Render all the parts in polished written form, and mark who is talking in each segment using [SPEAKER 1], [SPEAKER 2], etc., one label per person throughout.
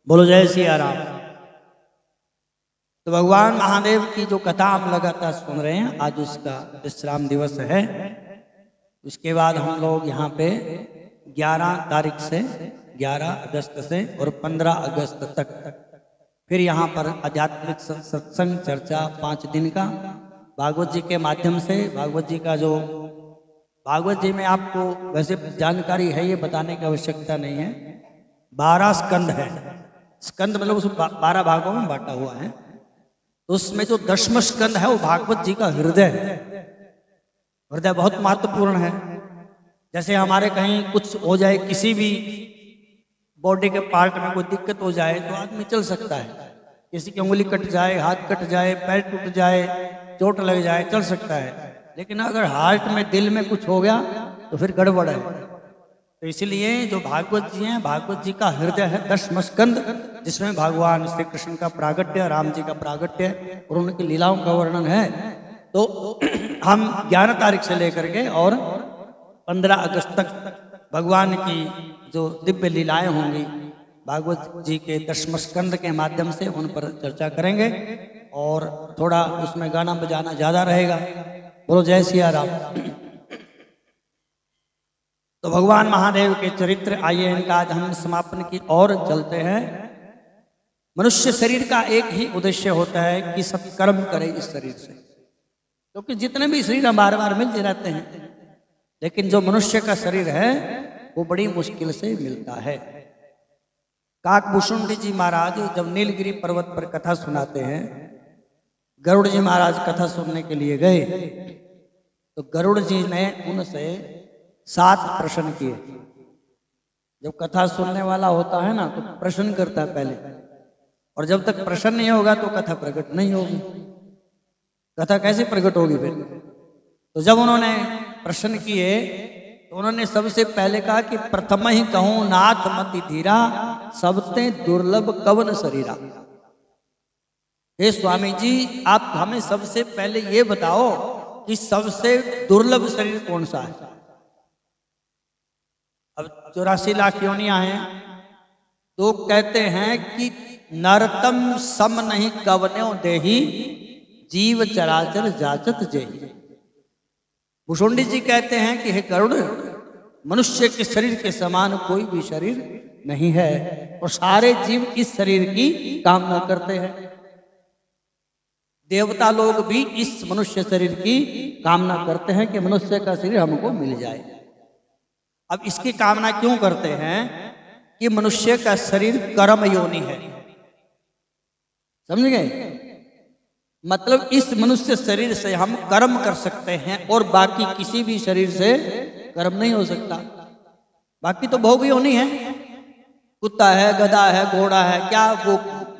[SPEAKER 1] बोलो जय सिया राम। तो भगवान महादेव की जो कथा हम लगातार सुन रहे हैं, आज उसका विश्राम दिवस है। उसके बाद हम लोग यहाँ पे 11 तारीख से 11 अगस्त से और 15 अगस्त तक फिर यहाँ पर आध्यात्मिक सत्संग चर्चा 5 दिन का भागवत जी के माध्यम से। भागवत जी का जो भागवत जी में आपको वैसे जानकारी है, ये बताने की आवश्यकता नहीं है। 12 स्कंद है। स्कंद मतलब उस 12 भागों में बांटा हुआ है। तो उसमें जो 10वां स्कंद है वो भागवत जी का हृदय है। हृदय बहुत महत्वपूर्ण है। जैसे हमारे कहीं कुछ हो जाए, किसी भी बॉडी के पार्ट में कोई दिक्कत हो जाए तो आदमी चल सकता है। किसी की उंगली कट जाए, हाथ कट जाए, पैर टूट जाए, चोट लग जाए, चल सकता है। लेकिन अगर हार्ट में, दिल में कुछ हो गया तो फिर गड़बड़ है। तो इसलिए जो भागवत जी हैं, भागवत जी का हृदय है 10वां स्कंद, जिसमें भगवान श्री कृष्ण का प्रागट्य, राम जी का प्रागट्य और उनकी लीलाओं का वर्णन है। तो हम 11 तारीख से लेकर के और 15 अगस्त तक भगवान की जो दिव्य लीलाएं होंगी भागवत जी के 10वां स्कंद के माध्यम से, उन पर चर्चा करेंगे। और थोड़ा उसमें गाना बजाना ज्यादा रहेगा। बोलो जय सिया राम। तो भगवान महादेव के चरित्र, आइए इनका आज हम समापन की ओर चलते हैं। मनुष्य शरीर का एक ही उद्देश्य होता है कि सत्कर्म करे इस शरीर से, क्योंकि जितने भी शरीर हम बार बार मिलते रहते हैं, लेकिन जो मनुष्य का शरीर है वो बड़ी मुश्किल से मिलता है। काकभूषुंड जी महाराज जब नीलगिरी पर्वत पर कथा सुनाते हैं, गरुड़ जी महाराज कथा सुनने के लिए गए, तो गरुड़ जी ने उनसे 7 प्रश्न किए। जब कथा सुनने वाला होता है ना तो प्रश्न करता है पहले, और जब तक प्रश्न नहीं होगा तो कथा प्रकट नहीं होगी। कथा कैसे प्रकट होगी फिर? तो जब उन्होंने प्रश्न किए तो उन्होंने सबसे पहले कहा कि प्रथम ही कहूं नाथ मति धीरा, सबते दुर्लभ कवन शरीरा। हे स्वामी जी, आप हमें सबसे पहले ये बताओ कि सबसे दुर्लभ शरीर कौन सा है। अब 84 लाख योनियां हैं, तो कहते हैं कि नरतम सम नहीं कवन्यो देही, जीव चराचर जाचत जेही। भुषुंडी जी कहते हैं कि हे गरुड़, मनुष्य के शरीर के समान कोई भी शरीर नहीं है, और सारे जीव इस शरीर की कामना करते हैं। देवता लोग भी इस मनुष्य शरीर की कामना करते हैं कि मनुष्य का शरीर हमको मिल जाए। अब इसकी कामना क्यों करते हैं? कि मनुष्य का शरीर कर्म योनि है। समझ गए? मतलब इस मनुष्य शरीर से हम कर्म कर सकते हैं और बाकी किसी भी शरीर से कर्म नहीं हो सकता। बाकी तो भोग योनि है, कुत्ता है, गधा है, घोड़ा है, क्या वो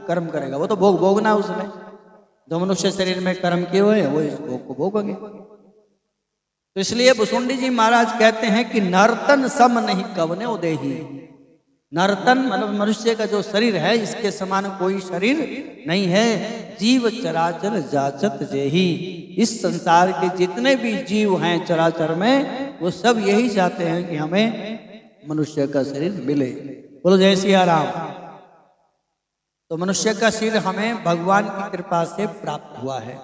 [SPEAKER 1] कर्म करेगा? वो तो भोग भोगना है उसमें। जो मनुष्य शरीर में कर्म किए हुए हैं वो इस भोग को भोगेंगे। तो इसलिए भुषुंडी जी महाराज कहते हैं कि नर्तन सम नहीं कवने देही। नर्तन मतलब मनुष्य का जो शरीर है, इसके समान कोई शरीर नहीं है। जीव चराचर जाचत जेही। इस संसार के जितने भी जीव हैं चराचर में, वो सब यही चाहते हैं कि हमें मनुष्य का शरीर मिले। बोलो जय सिया राम। तो मनुष्य का शरीर हमें भगवान की कृपा से प्राप्त हुआ है।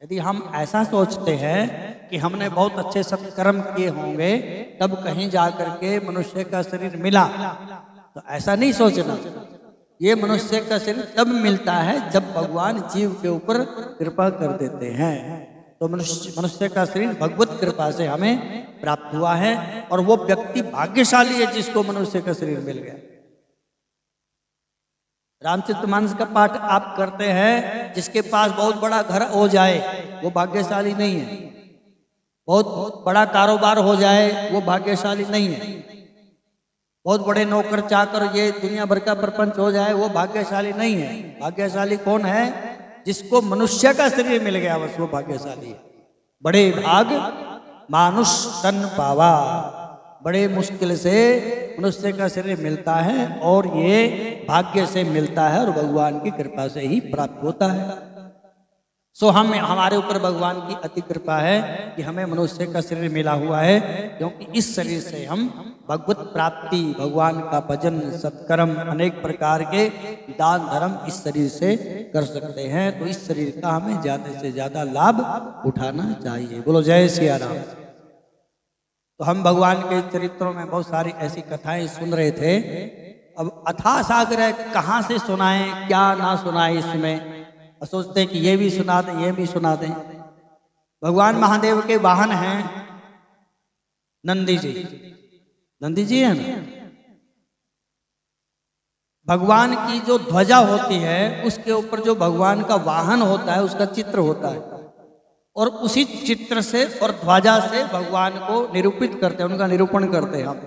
[SPEAKER 1] यदि हम ऐसा सोचते हैं कि हमने बहुत अच्छे सत्कर्म किए होंगे तब कहीं जाकर के मनुष्य का शरीर मिला, तो ऐसा नहीं सोचना। ये मनुष्य का शरीर तब मिलता है जब भगवान जीव के ऊपर कृपा कर देते हैं। तो मनुष्य का शरीर भगवत कृपा से हमें प्राप्त हुआ है, और वो व्यक्ति भाग्यशाली है जिसको मनुष्य का शरीर मिल गया। रामचरितमानस का पाठ आप करते हैं, जिसके पास बहुत बड़ा घर हो जाए वो भाग्यशाली नहीं है। बहुत बड़ा कारोबार हो जाए वो भाग्यशाली नहीं है। बहुत बड़े नौकर चाकर ये दुनिया भर का प्रपंच हो जाए वो भाग्यशाली नहीं है। भाग्यशाली कौन है? जिसको मनुष्य का शरीर मिल गया, बस वो भाग्यशाली है। बड़े भाग मानुष तन पावा। बड़े मुश्किल से मनुष्य का शरीर मिलता है, और ये भाग्य से मिलता है और भगवान की कृपा से ही प्राप्त होता है। सो हम हमारे ऊपर भगवान की अति कृपा है कि हमें मनुष्य का शरीर मिला हुआ है, क्योंकि इस शरीर से हम भगवत प्राप्ति, भगवान का भजन, सत्कर्म, अनेक प्रकार के दान धर्म इस शरीर से कर सकते हैं। तो इस शरीर का हमें ज्यादा से ज्यादा लाभ उठाना चाहिए। बोलो जय सिया राम। तो हम भगवान के चरित्रों में बहुत सारी ऐसी कथाएं सुन रहे थे। अब अथाह सागर है, कहाँ से सुनाएं, क्या ना सुनाएं इसमें, और सोचते हैं कि ये भी सुना दें, ये भी सुना दें। भगवान महादेव के वाहन हैं नंदी जी। नंदी जी है ना, भगवान की जो ध्वजा होती है उसके ऊपर जो भगवान का वाहन होता है उसका चित्र होता है, और उसी चित्र से और ध्वजा से भगवान को निरूपित करते हैं, उनका निरूपण करते हैं हम।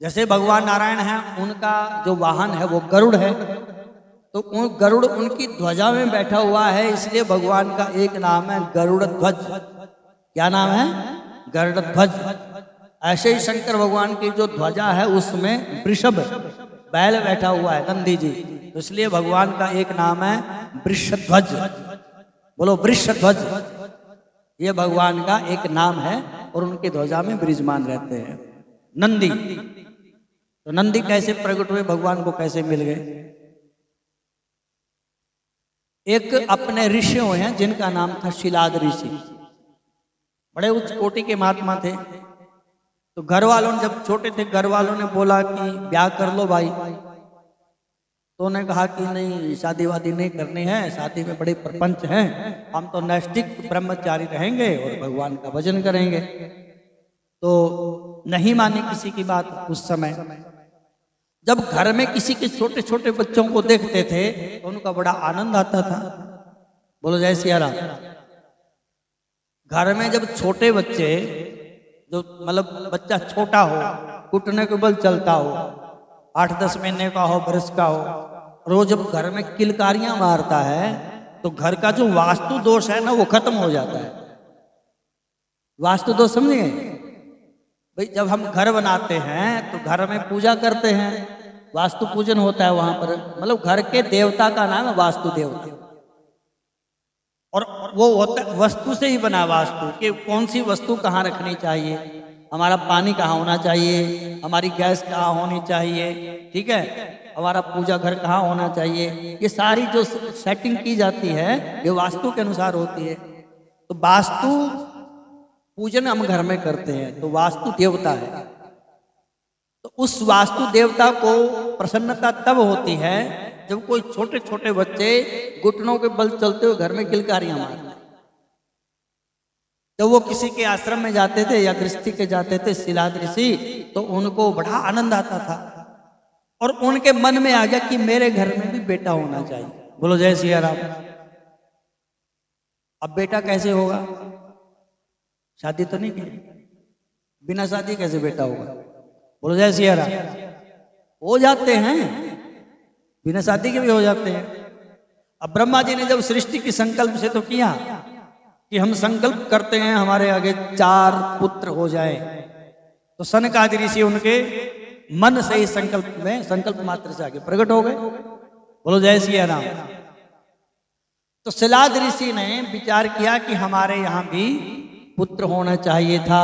[SPEAKER 1] जैसे भगवान नारायण हैं, उनका जो वाहन है वो गरुड़ है, तो गरुड़ उनकी ध्वजा में बैठा हुआ है, इसलिए भगवान का एक नाम है गरुड़ ध्वज। क्या नाम है? गरुड़ ध्वज। ऐसे ही शंकर भगवान की जो ध्वजा है उसमें वृषभ बैल बैठा हुआ है, नंदी जी, तो इसलिए भगवान का एक नाम है वृषध्वज। बोलो वृषध्वज, ये भगवान का एक नाम है, और उनकी ध्वजा में विराजमान रहते हैं नंदी। तो नंदी कैसे प्रकट हुए, भगवान को कैसे मिल गए? एक अपने ऋषि हुए हैं जिनका नाम था शिलाद ऋषि, बड़े उच्च कोटि के महात्मा थे। तो घर वालों ने, जब छोटे थे, घर वालों ने बोला कि ब्याह कर लो भाई, तो उन्होंने कहा कि नहीं, शादी वादी नहीं करनी है, शादी में बड़े प्रपंच हैं, हम तो नैष्ठिक ब्रह्मचारी रहेंगे और भगवान का भजन करेंगे। तो नहीं मानी किसी की बात। उस समय जब घर में किसी के छोटे छोटे बच्चों को देखते थे तो उनका बड़ा आनंद आता था। बोलो जय सिया राम। घर में जब छोटे बच्चे, जो मतलब बच्चा छोटा हो, घुटने के बल चलता हो, 8-10 महीने का हो, वर्ष का हो, रोज जब घर में किलकारियां मारता है तो घर का जो वास्तु दोष है ना वो खत्म हो जाता है। वास्तु दोष समझे भाई? जब हम घर बनाते हैं तो घर में पूजा करते हैं, वास्तु पूजन होता है वहां पर, मतलब घर के देवता का नाम है वास्तु देवता, और वो होता वस्तु से ही बना वास्तु, कि कौन सी वस्तु कहाँ रखनी चाहिए, हमारा पानी कहाँ होना चाहिए, हमारी गैस कहाँ होनी चाहिए, ठीक है, हमारा पूजा घर कहाँ होना चाहिए, ये सारी जो सेटिंग की जाती है ये वास्तु के अनुसार होती है। तो वास्तु पूजन हम घर में करते हैं, तो वास्तु देवता है। तो उस वास्तु देवता को प्रसन्नता तब होती है जब कोई छोटे छोटे बच्चे घुटनों के बल चलते हुए घर में किलकारियां मारते। जब वो किसी के आश्रम में जाते थे या गृहस्थी के जाते थे शिलाद ऋषि, तो उनको बड़ा आनंद आता था, और उनके मन में आ गया कि मेरे घर में भी बेटा होना चाहिए। बोलो जय सिया राम। अब बेटा कैसे होगा? शादी तो नहीं की, बिना शादी कैसे बेटा होगा? बोलो जय सिया राम। हो जाते हैं, बिना शादी के भी हो जाते हैं। अब ब्रह्मा जी ने जब सृष्टि की संकल्प से तो किया कि हम संकल्प करते हैं हमारे आगे 4 पुत्र हो जाए, तो सनकादि ऋषि उनके मन से ही संकल्प में, संकल्प मात्र से आगे प्रकट हो गए। बोलो जय सिया राम। तो शिलाद ऋषि ने विचार किया कि हमारे यहाँ भी पुत्र होना चाहिए था,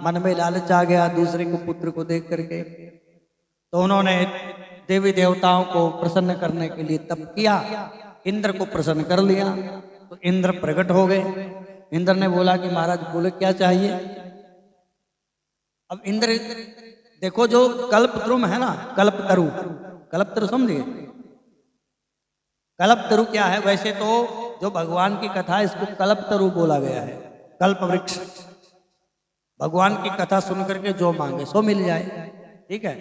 [SPEAKER 1] मन में लालच आ गया दूसरे को पुत्र को देख करके। तो उन्होंने देवी देवताओं को प्रसन्न करने के लिए तप किया, इंद्र को प्रसन्न कर लिया, तो इंद्र प्रकट हो गए। इंद्र ने बोला कि महाराज बोले क्या चाहिए? अब इंद्र देखो, जो कल्पद्रुम है ना, कल्पतरु, कल्पतरु समझिए, कल्पतरु क्या है? वैसे तो जो भगवान की कथा है इसको कल्पतरु बोला गया है, कल्प वृक्ष। भगवान की कथा सुन करके जो मांगे सो मिल जाए, ठीक है।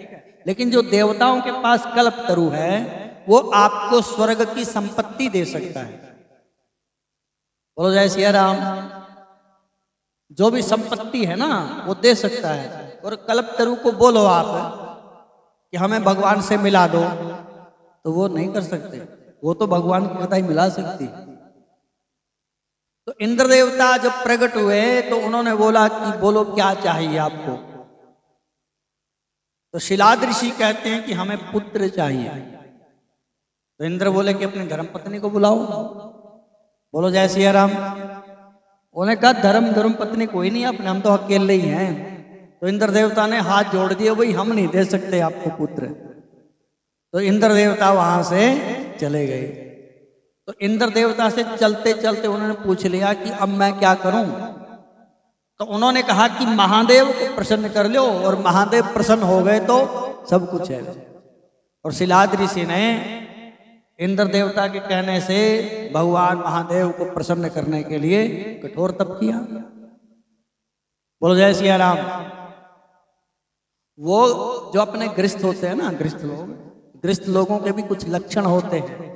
[SPEAKER 1] लेकिन जो देवताओं के पास कल्पतरु है वो आपको स्वर्ग की संपत्ति दे सकता है। बोलो जय सिया राम। जो भी संपत्ति है ना वो दे सकता है, और कल्पतरु को बोलो आप कि हमें भगवान से मिला दो, तो वो नहीं कर सकते, वो तो भगवान की कथा ही मिला सकती। तो इंद्र देवता जब प्रकट हुए तो उन्होंने बोला कि बोलो क्या चाहिए आपको? तो शिलाद ऋषि कहते हैं कि हमें पुत्र चाहिए। तो इंद्र बोले कि अपनी धर्मपत्नी को बुलाओ। बोलो जय सिया राम। उन्होंने कहा धर्म पत्नी कोई नहीं अपने, हम तो अकेले ही हैं। तो इंद्र देवता ने हाथ जोड़ दिए, भाई हम नहीं दे सकते आपको पुत्र। तो इंद्र देवता वहां से चले गए। तो इंद्र देवता से चलते चलते उन्होंने पूछ लिया कि अब मैं क्या करूं। तो उन्होंने कहा कि महादेव को प्रसन्न कर लो, और महादेव प्रसन्न हो गए तो सब कुछ है। और शिलाद ऋषि ने इंद्र देवता के कहने से भगवान महादेव को प्रसन्न करने के लिए कठोर तप किया। बोलो जय सिया राम। वो जो अपने गृहस्थ होते हैं ना, गृहस्थ लोगों के भी कुछ लक्षण होते हैं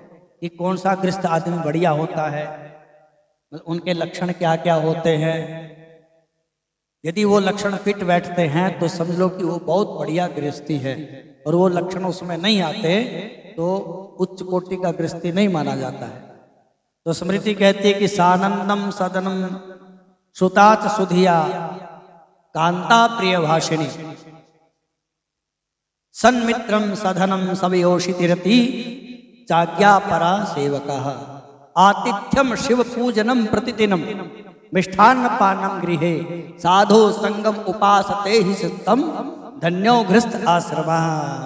[SPEAKER 1] कि कौन सा गृहस्थ आदमी बढ़िया होता है, उनके लक्षण क्या क्या होते हैं। यदि वो लक्षण फिट बैठते हैं तो समझ लो कि वो बहुत बढ़िया गृहस्थी है, और वो लक्षण उसमें नहीं आते तो उच्च कोटि का गृहस्थी नहीं माना जाता है। तो स्मृति कहती है कि सानंदम सदनम सुताच सुधिया कांता प्रिय भाषिणी सन्मित्रम सधनम सवयोषितिरति चाज्ञा परा सेवका आतिथ्यम शिव पूजनम प्रतिदिनम मिष्ठान्न पानम गृहे साधो संगम उपासते ही सत्तम धन्यो गृहस्थ आश्रमा।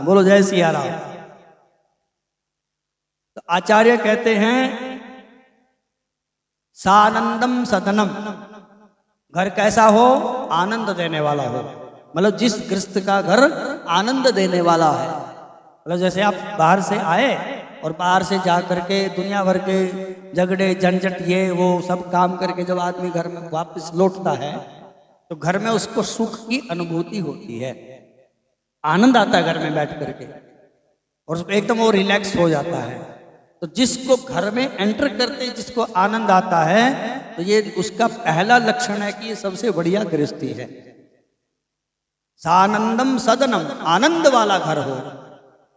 [SPEAKER 1] बोलो जय सिया राम। तो आचार्य कहते हैं सानंदम सदनम, घर कैसा हो, आनंद देने वाला हो। मतलब जिस गृहस्थ का घर आनंद देने वाला है, मतलब जैसे आप बाहर से आए और बाहर से जा करके दुनिया भर के झगड़े झंझट ये वो सब काम करके जब आदमी घर में वापस लौटता है तो घर में उसको सुख की अनुभूति होती है, आनंद आता है घर में बैठ करके, और एकदम वो रिलैक्स हो जाता है। तो जिसको घर में एंटर करते ही जिसको आनंद आता है तो ये उसका पहला लक्षण है कि ये सबसे बढ़िया गृहस्थी है। सानंदम सदनम, आनंद वाला घर हो,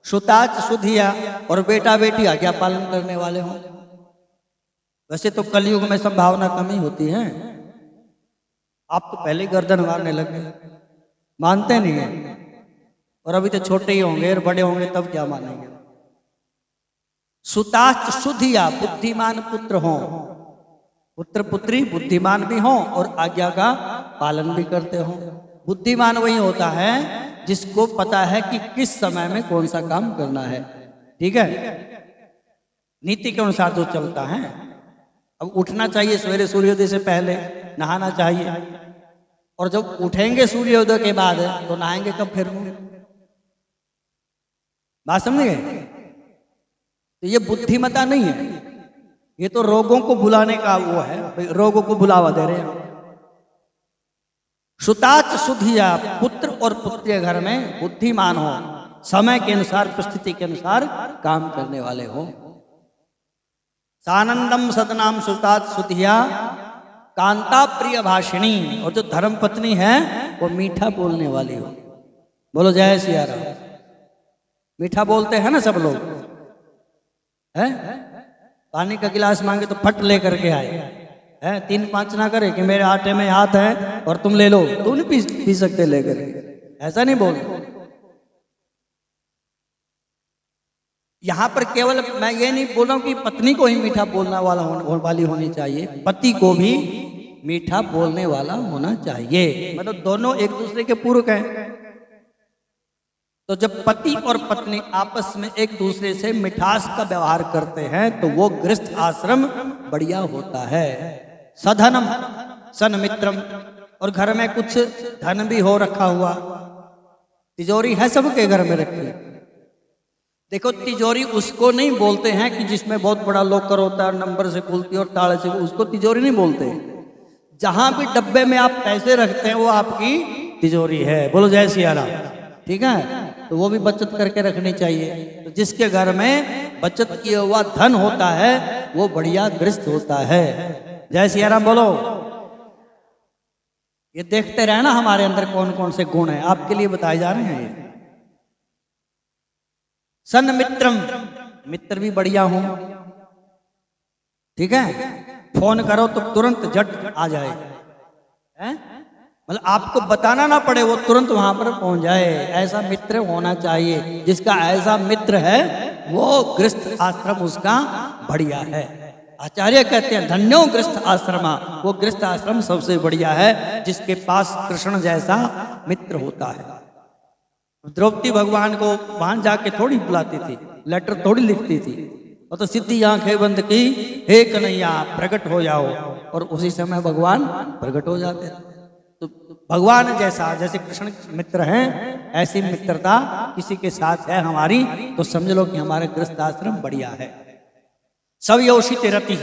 [SPEAKER 1] सुताच सुधिया, और बेटा बेटी आज्ञा पालन करने वाले हों। वैसे तो कलयुग में संभावना कम ही होती है। आप तो पहले गर्दन मारने लगे, मानते नहीं है, और अभी तो छोटे ही होंगे और बड़े होंगे तब क्या मानेंगे। सुताच सुधिया, बुद्धिमान पुत्र हो, पुत्र पुत्री बुद्धिमान भी हो और आज्ञा का पालन भी करते हो। बुद्धिमान वही होता है जिसको पता है कि किस समय में कौन सा काम करना है, ठीक है, नीति के अनुसार जो चलता है। अब उठना चाहिए सवेरे सूर्योदय से पहले, नहाना चाहिए, और जब उठेंगे सूर्योदय के बाद तो नहाएंगे कब फिर? बात समझ गए? तो ये बुद्धिमता नहीं है, ये तो रोगों को भुलाने का वो है, रोगों को भुलावा दे रहे हैं। सुताच सुधिया, पुत्र और पुत्री घर में बुद्धिमान हो, समय के अनुसार परिस्थिति के अनुसार काम करने वाले हो। सानंदम सदनाम सुताच सुधिया कांता प्रिय भाषिणी, और जो धर्म पत्नी है वो मीठा बोलने वाली हो। बोलो जय सिया राम। मीठा बोलते हैं ना सब लोग, है? पानी का गिलास मांगे तो फट ले करके आए, है? 3-5 ना करे कि मेरे आटे में हाथ है और तुम ले लो, तुम नहीं पी सकते लेकर, ऐसा नहीं बोल। यहां पर केवल मैं ये नहीं बोल रहा हूं कि पत्नी को ही मीठा बोलने वाली होनी चाहिए, पति को भी मीठा बोलने वाला होना चाहिए। मतलब दोनों एक दूसरे के पूरक हैं। तो जब पति और पत्नी आपस में एक दूसरे से मिठास का व्यवहार करते हैं तो वो गृहस्थ आश्रम बढ़िया होता है। सधनम सन्मित्रम, और घर में कुछ धन भी हो रखा हुआ, तिजोरी है सबके घर में रखी। देखो तिजोरी उसको नहीं बोलते हैं कि जिसमें बहुत बड़ा लॉकर होता है, नंबर से खुलती है और ताले से, उसको तिजोरी नहीं बोलते। जहां भी डब्बे में आप पैसे रखते हैं वो आपकी तिजोरी है। बोलो जय सिया राम, ठीक है? तो वो भी बचत करके रखनी चाहिए। तो जिसके घर में बचत किया हुआ धन होता है वो बढ़िया गृहस्थ होता है। जय सिया राम बोलो। ये देखते रहे ना हमारे अंदर कौन कौन से गुण हैं, आपके लिए बताए जा रहे हैं। ये सन्मित्रम, मित्र भी बढ़िया हो, ठीक है? फोन करो तो तुरंत झट आ जाए, हैं? मतलब आपको बताना ना पड़े, वो तुरंत वहां पर पहुंच जाए। ऐसा मित्र होना चाहिए। जिसका ऐसा मित्र है वो गृहस्थ आश्रम उसका बढ़िया है। आचार्य कहते हैं धन्यो गृहस्थ आश्रमा, वो गृहस्थ आश्रम सबसे बढ़िया है जिसके पास कृष्ण जैसा मित्र होता है। द्रौपदी भगवान को वहां जाके थोड़ी बुलाती थी, लेटर थोड़ी लिखती थी, और तो सीधी आंखें बंद की, हे कन्हैया प्रकट हो जाओ, और उसी समय भगवान प्रकट हो जाते थे। तो भगवान जैसा, जैसे कृष्ण मित्र हैं, ऐसी मित्रता किसी के साथ है हमारी, तो समझ लो कि हमारे गृहस्थ आश्रम बढ़िया है। सब योषित रति,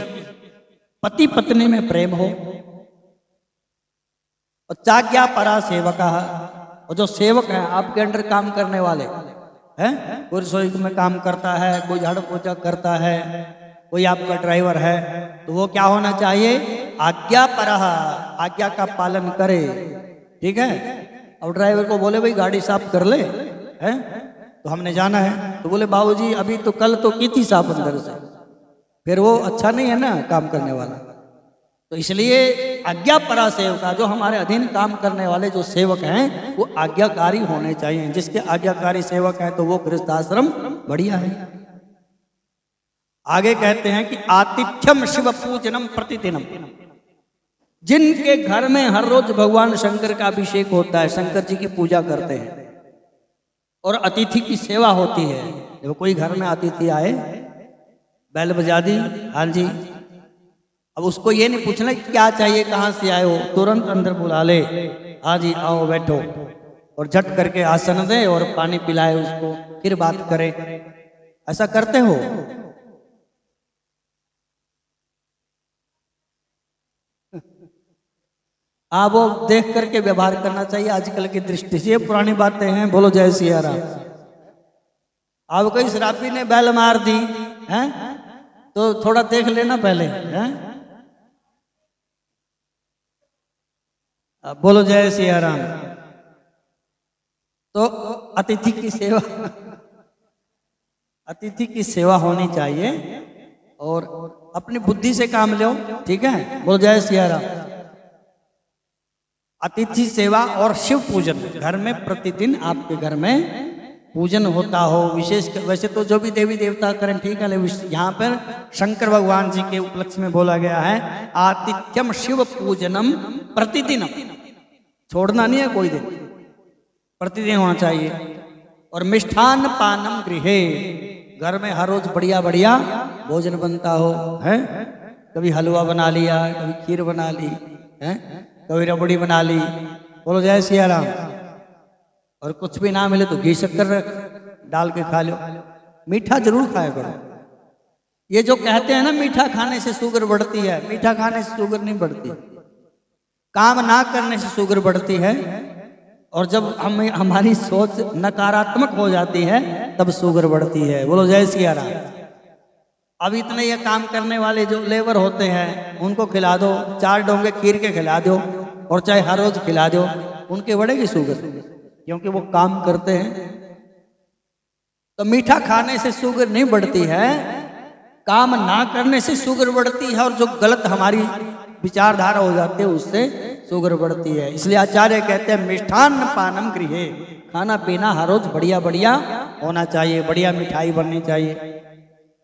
[SPEAKER 1] पति पत्नी में प्रेम हो, और चाज्ञा परा सेवक, और जो सेवक हैं आपके अंडर काम करने वाले हैं, कोई रसोई में काम करता है, कोई झाड़ू पोछा करता है, कोई आपका ड्राइवर है, तो वो क्या होना चाहिए? आज्ञा परः, आज्ञा का पालन करे। ठीक है। अब ड्राइवर को बोले भाई गाड़ी साफ कर ले, हैं, तो हमने जाना है, तो बोले बाबूजी अभी तो कल तो की थी साफ अंदर से, फिर वो अच्छा नहीं है ना काम करने वाला। तो इसलिए आज्ञा परा सेवक, जो हमारे अधीन काम करने वाले जो सेवक हैं वो आज्ञाकारी होने चाहिए। जिसके आज्ञाकारी सेवक हैं तो वो गृहस्थ आश्रम बढ़िया है। आगे कहते हैं कि आतिथ्यम शिव पूजनम प्रतिदिनम, जिनके घर में हर रोज भगवान शंकर का अभिषेक होता है, शंकर जी की पूजा करते हैं, और अतिथि की सेवा होती है। जब कोई घर में अतिथि आए, बैल बजा दी, हाँ जी, अब उसको ये नहीं पूछना कि क्या चाहिए, कहाँ से आए हो, तुरंत अंदर बुला ले, हाँ जी आओ बैठो, और झट करके आसन दे और पानी पिलाए उसको, फिर बात करे। ऐसा करते हो? आप वो देख करके व्यवहार करना चाहिए आजकल की दृष्टि से। ये पुरानी बातें हैं, बोलो जय सिया राम। अब कोई शराबी ने बैल मार दी है तो थोड़ा देख लेना पहले, हैं? बोलो जय सिया राम। तो अतिथि की सेवा, अतिथि की सेवा होनी चाहिए, और अपनी बुद्धि से काम लो। ठीक है, बोलो जय सिया राम। अतिथि सेवा और शिव पूजन, घर में प्रतिदिन आपके घर में पूजन होता हो, विशेष वैसे तो जो भी देवी देवता करें ठीक है, लेकिन यहाँ पर शंकर भगवान जी के उपलक्ष्य में बोला गया है आतिथ्यम शिव पूजनम प्रतिदिनम, छोड़ना नहीं है कोई दिन, प्रतिदिन होना चाहिए। और मिष्ठान पानम गृहे, घर में हर रोज बढ़िया बढ़िया भोजन बनता हो, है, कभी हलवा बना लिया, कभी खीर बना ली, है, कभी रबड़ी बना ली, बोलो जय सिया राम। और कुछ भी ना मिले तो घी शक्कर डाल के खा लो, मीठा जरूर खाया करो। ये जो कहते हैं ना मीठा खाने से शुगर बढ़ती है, मीठा खाने से शुगर नहीं बढ़ती, काम ना करने से शुगर बढ़ती है। और जब हमारी सोच नकारात्मक हो जाती है तब शुगर बढ़ती है, बोलो जय सिया राम। अब इतने ये काम करने वाले जो लेबर होते हैं उनको खिला दो, 4 डोंगे खीर के खिला दो, और चाहे हर रोज खिला दो, उनके बढ़ेगी शुगर, क्योंकि वो काम करते हैं। तो मीठा खाने से शुगर नहीं बढ़ती है, काम ना करने से शुगर बढ़ती है, और जो गलत हमारी विचारधारा हो जाती है उससे शुगर बढ़ती है। इसलिए आचार्य कहते हैं मिष्ठान पानम गृहे, खाना पीना हर रोज बढ़िया बढ़िया होना चाहिए, बढ़िया मिठाई बननी चाहिए।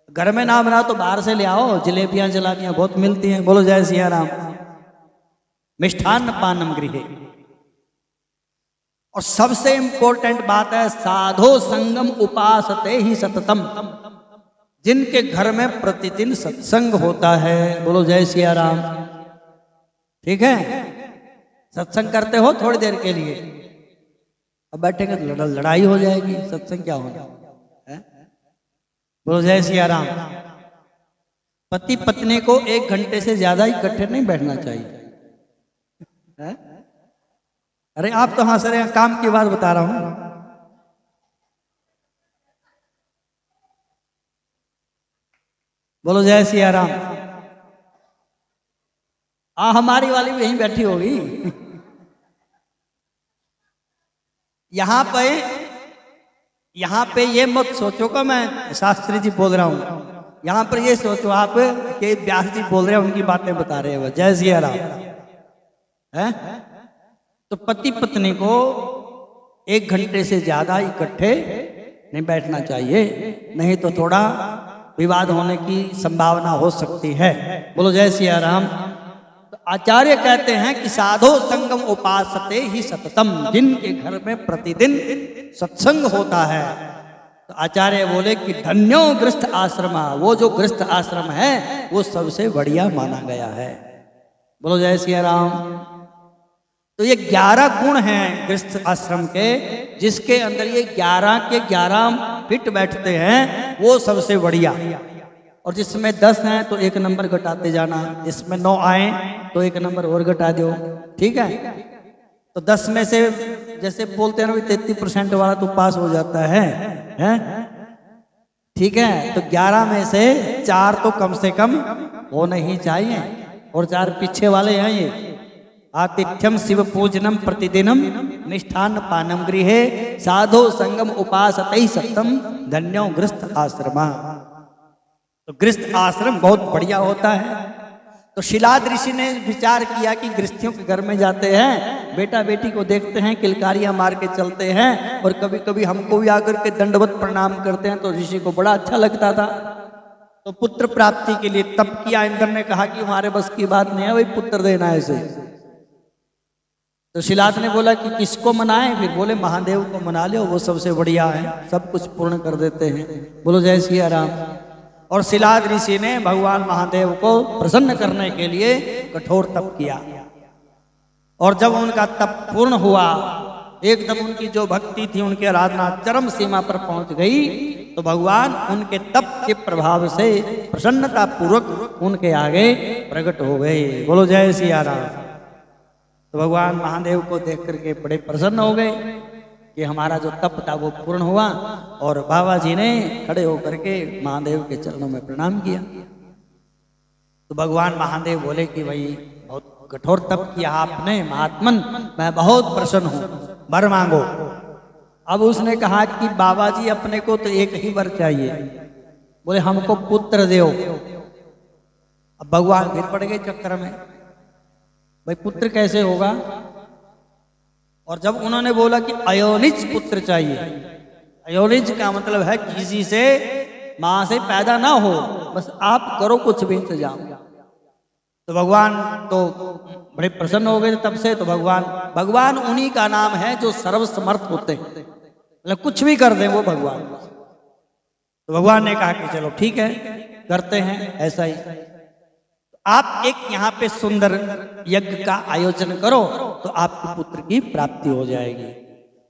[SPEAKER 1] घर में ना बनाओ तो बाहर से ले आओ, जलेबियां जलाबियां बहुत मिलती हैं, बोलो जय सिया राम। मिष्ठान पानम गृहे। और सबसे इंपॉर्टेंट बात है साधो संगम उपासते ही सततम, जिनके घर में प्रतिदिन सत्संग होता है, बोलो जय सिया राम। ठीक है, सत्संग करते हो थोड़ी देर के लिए, अब बैठेंगे तो लड़ाई हो जाएगी, सत्संग क्या होगा है? बोलो जय सिया राम। पति पत्नी को 1 घंटे से ज्यादा इकट्ठे नहीं बैठना चाहिए, है? अरे आप तो हंस रहे हैं, काम की बात बता रहा हूं। बोलो जय सिया राम। हमारी वाली भी यहीं बैठी होगी। यहां पे ये मत सोचो कि मैं शास्त्री जी बोल रहा हूं, यहां पर ये सोचो आप कि व्यास जी बोल रहे हैं, उनकी बातें बता रहे हैं। जय सिया राम। है तो पति पत्नी को 1 घंटे से ज्यादा इकट्ठे नहीं बैठना चाहिए, नहीं तो थोड़ा विवाद होने की संभावना हो सकती है। बोलो जय सिया राम। तो आचार्य कहते हैं कि साधो संगम उपासते ही सततम, जिनके घर में प्रतिदिन सत्संग होता है, तो आचार्य बोले कि धन्यो गृहस्थ आश्रम, वो जो गृहस्थ आश्रम है वो सबसे बढ़िया माना गया है। बोलो जय सिया राम। तो ये 11 गुण हैं गृहस्थ आश्रम के, जिसके अंदर ये 11 के 11 फिट बैठते हैं वो सबसे बढ़िया। और जिसमें 10 हैं तो 1 नंबर घटाते जाना, जिसमें 9 आए तो 1 नंबर और घटा दो, ठीक है। तो 10 में से जैसे बोलते हैं ना 33% वाला तो पास हो जाता है, ठीक है। तो 11 में से 4 तो कम से कम होने ही चाहिए, और 4 पीछे वाले हैं ये। आतिथ्यम शिव पूजनम प्रतिदिनम निष्ठान पानम गृहे साधो संगम उपासते सत्यम धन्यो गृहस्थ आश्रम। तो गृहस्थ आश्रम बहुत बढ़िया होता है। तो शिलाद ऋषि ने विचार किया कि गृहस्थियों के घर में जाते हैं, बेटा बेटी को देखते हैं, किलकारियां मार के चलते हैं, और कभी कभी हमको भी आकर के दंडवत प्रणाम करते हैं, तो ऋषि को बड़ा अच्छा लगता था। तो पुत्र प्राप्ति के लिए तप किया। इंद्र ने कहा कि हमारे बस की बात नहीं है भाई पुत्र देना है इसे। तो शिलाद ने बोला कि किसको मनाएं, फिर बोले महादेव को मना लो, वो सबसे बढ़िया है, सब कुछ पूर्ण कर देते हैं। बोलो जय सिया राम। और शिलाद ऋषि ने भगवान महादेव को प्रसन्न करने के लिए कठोर तप किया, और जब उनका तप पूर्ण हुआ, एकदम उनकी जो भक्ति थी, उनकी आराधना चरम सीमा पर पहुंच गई, तो भगवान उनके तप के प्रभाव से प्रसन्नता पूर्वक उनके आगे प्रकट हो गए। बोलो जय सिया राम। तो भगवान महादेव को देख करके बड़े प्रसन्न हो गए कि हमारा जो तप था वो पूर्ण हुआ, और बाबा जी ने खड़े होकर के महादेव के चरणों में प्रणाम किया। तो भगवान महादेव बोले कि भाई बहुत कठोर तप किया आपने महात्मन, मैं बहुत प्रसन्न हूं, वर मांगो। अब उसने कहा कि बाबा जी अपने को तो एक ही वर चाहिए, बोले हमको पुत्र दो। अब भगवान फिर पड़ गए चक्कर में, भाई पुत्र कैसे होगा। और जब उन्होंने बोला कि अयोनिज पुत्र चाहिए, अयोनिज का मतलब है किसी से मां से पैदा ना हो, बस आप करो कुछ भी इंतजाम। तो भगवान तो बड़े प्रसन्न हो गए तब से। तो भगवान उन्हीं का नाम है जो सर्वसमर्थ होते हैं, मतलब कुछ भी कर दें वो भगवान। तो भगवान ने कहा कि चलो ठीक है करते हैं ऐसा ही। आप एक यहाँ पे सुंदर यज्ञ का आयोजन करो तो आपको पुत्र की प्राप्ति हो जाएगी।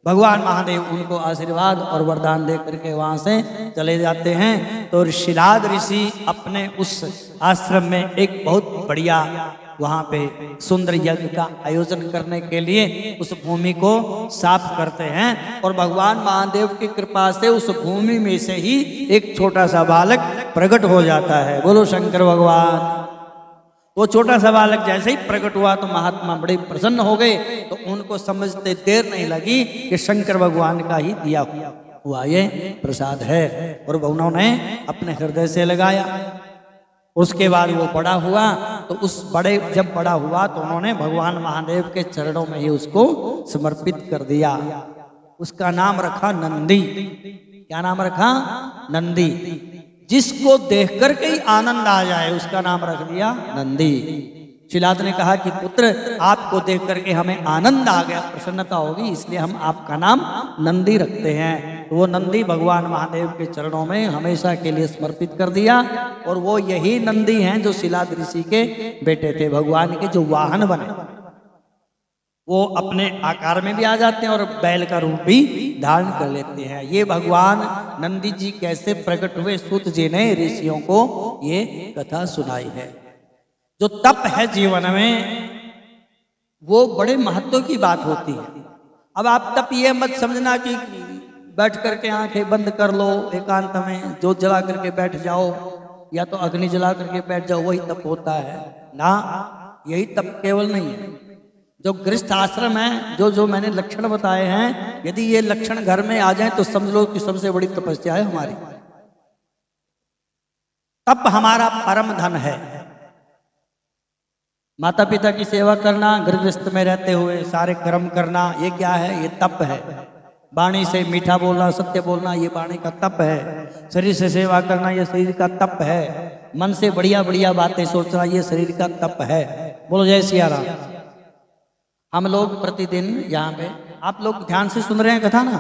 [SPEAKER 1] भगवान महादेव उनको आशीर्वाद और वरदान दे करके वहां से चले जाते हैं। तो शिलाद ऋषि अपने उस आश्रम में एक बहुत बढ़िया वहां पे सुंदर यज्ञ का आयोजन करने के लिए उस भूमि को साफ करते हैं, और भगवान महादेव की कृपा से उस भूमि में से ही एक छोटा सा बालक प्रकट हो जाता है। बोलो शंकर भगवान। वो छोटा सा बालक जैसे ही प्रकट हुआ तो महात्मा बड़े प्रसन्न हो गए। तो उनको समझते देर नहीं लगी कि शंकर भगवान का ही दिया हुआ ये प्रसाद है, और उन्होंने अपने हृदय से लगाया। उसके बाद वो बड़ा हुआ, तो जब बड़ा हुआ तो उन्होंने भगवान महादेव के चरणों में ही उसको समर्पित कर दिया। उसका नाम रखा नंदी। क्या नाम रखा? नंदी। जिसको देख करके ही आनंद आ जाए उसका नाम रख दिया नंदी। शिलाद ने कहा कि पुत्र आपको देख करके हमें आनंद आ गया, प्रसन्नता होगी, इसलिए हम आपका नाम नंदी रखते हैं। तो वो नंदी भगवान महादेव के चरणों में हमेशा के लिए समर्पित कर दिया। और वो यही नंदी हैं जो शिलाद ऋषि के बेटे थे, भगवान के जो वाहन बने। वो अपने आकार में भी आ जाते हैं और बैल का रूप भी धारण कर लेते हैं। ये भगवान नंदी जी कैसे प्रकट हुए, सूत जी ने ऋषियों को ये कथा सुनाई है। जो तप है जीवन में वो बड़े महत्व की बात होती है। अब आप तप ये मत समझना कि बैठ करके आंखें बंद कर लो एकांत में, जोत जला करके बैठ जाओ या तो अग्नि जला करके बैठ जाओ, वही तप होता है ना। यही तप केवल नहीं है। जो गृहस्थ आश्रम है, जो मैंने लक्षण बताए हैं, यदि ये लक्षण घर में आ जाए तो समझ लो कि सबसे बड़ी तपस्या है हमारी। तप हमारा परम धन है। माता पिता की सेवा करना, गृहस्थ में रहते हुए सारे कर्म करना, ये क्या है? ये तप है। वाणी से मीठा बोलना, सत्य बोलना, ये वाणी का तप है। शरीर से सेवा करना, ये शरीर का तप है। मन से बढ़िया बढ़िया बातें सोचना, ये शरीर का तप है। बोलो जय सिया राम। हम लोग प्रतिदिन यहाँ पे, आप लोग ध्यान से सुन रहे हैं कथा ना,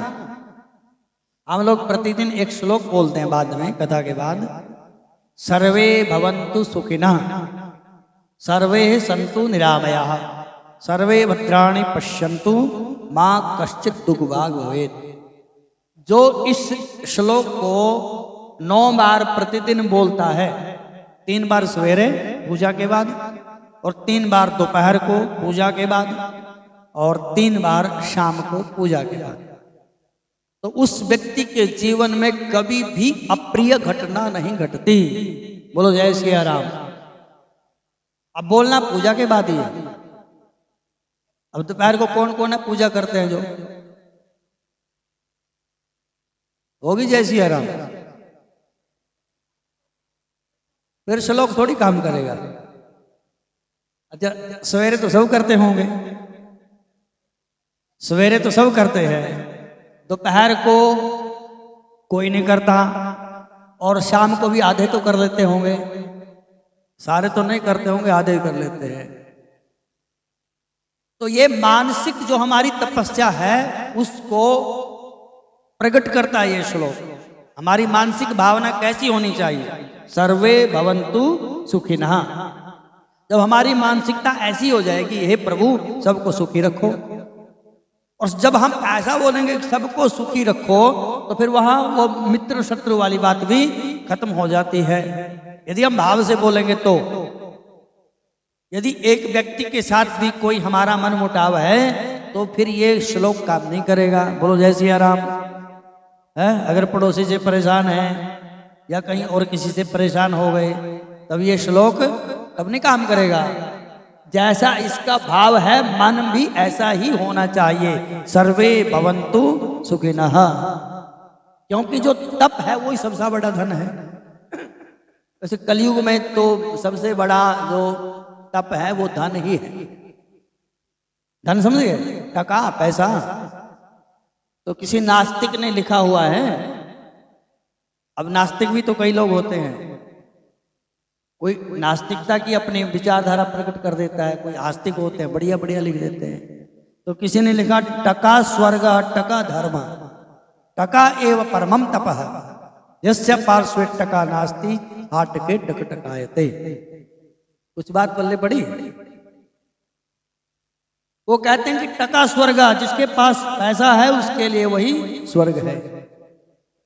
[SPEAKER 1] हम लोग प्रतिदिन एक श्लोक बोलते हैं बाद में, कथा के बाद। सर्वे भवन्तु सुखिनः, सर्वे सन्तु निरामयाः, सर्वे भद्राणि पश्यन्तु, मां कश्चित् दुःखभाग् भवेत्। जो इस श्लोक को 9 बार प्रतिदिन बोलता है, 3 बार सवेरे पूजा के बाद, और 3 बार दोपहर को पूजा के बाद, और 3 बार शाम को पूजा के बाद, तो उस व्यक्ति के जीवन में कभी भी अप्रिय घटना नहीं घटती। बोलो जय सिया राम। अब बोलना पूजा के बाद ही है। अब दोपहर को कौन कौन है पूजा करते हैं जो, होगी जय सिया राम। फिर श्लोक थोड़ी काम करेगा। अच्छा, सवेरे तो सब करते होंगे, सवेरे तो सब करते हैं, दोपहर को कोई नहीं करता, और शाम को भी आधे तो कर लेते होंगे। सारे तो नहीं करते होंगे, आधे कर लेते हैं। तो ये मानसिक जो हमारी तपस्या है उसको प्रकट करता है ये श्लोक। हमारी मानसिक भावना कैसी होनी चाहिए? सर्वे भवन्तु सुखिनः। जब हमारी मानसिकता ऐसी हो जाएगी, हे प्रभु सबको सुखी रखो, और जब हम ऐसा बोलेंगे सबको सुखी रखो, तो फिर वहां वो मित्र शत्रु वाली बात भी खत्म हो जाती है। यदि हम भाव से बोलेंगे तो, यदि एक व्यक्ति के साथ भी कोई हमारा मन मुटाव है, तो फिर ये श्लोक काम नहीं करेगा। बोलो जय सिया राम। है, अगर पड़ोसी से परेशान है या कहीं और किसी से परेशान हो गए, तब ये श्लोक तब नहीं काम करेगा। जैसा इसका भाव है, मन भी ऐसा ही होना चाहिए। सर्वे भवन्तु सुखिनः। क्योंकि जो तप है वही सबसे बड़ा धन है। वैसे कलयुग में तो सबसे बड़ा जो तप है वो धन ही है। धन समझिए, टका पैसा। तो किसी नास्तिक ने लिखा हुआ है, अब नास्तिक भी तो कई लोग होते हैं, कोई नास्तिकता की अपनी विचारधारा प्रकट कर देता है, कोई आस्तिक होते हैं बढ़िया बढ़िया लिख देते हैं। तो किसी ने लिखा, टका स्वर्ग टका धर्म, टका एव परमम तपः, यस्य पार्श्वे टका नास्ति हाटके टकटकायते। कुछ बात पल्ले पड़ी। वो कहते हैं कि टका स्वर्ग, जिसके पास पैसा है उसके लिए वही स्वर्ग है।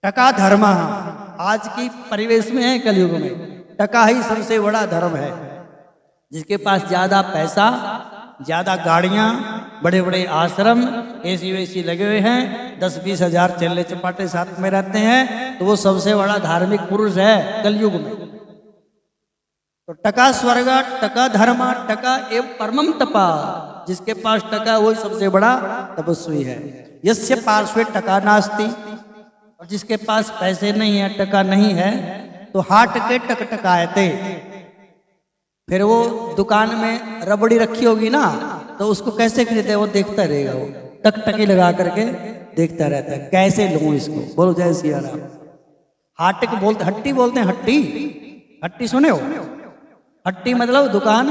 [SPEAKER 1] टका धर्म, आज की परिवेश में है कलयुग में, टका ही सबसे बड़ा धर्म है। जिसके पास ज्यादा पैसा, ज्यादा गाड़ियां, बड़े बड़े आश्रम, एसी वेसी लगे हुए हैं, 10-20 हजार चेले चपाटे साथ में रहते हैं, तो वो सबसे बड़ा धार्मिक पुरुष है कलयुग में। तो टका स्वर्ग टका धर्म टका एव परमम तपा, जिसके पास टका वही सबसे बड़ा तपस्वी है। यस्य पार्श्वे टका नास्ति, और जिसके पास पैसे नहीं है, टका नहीं है, तो हाट के टकटकायते। फिर वो दुकान में रबड़ी रखी होगी ना, तो उसको कैसे खरीदे वो देखता रहेगा, वो टकटकी लगा करके देखता रहता है, कैसे लूं इसको। बोलो जय सिया राम। हाटक बोलते, हट्टी बोलते हैं, हट्टी। हट्टी सुने हो? हट्टी मतलब दुकान,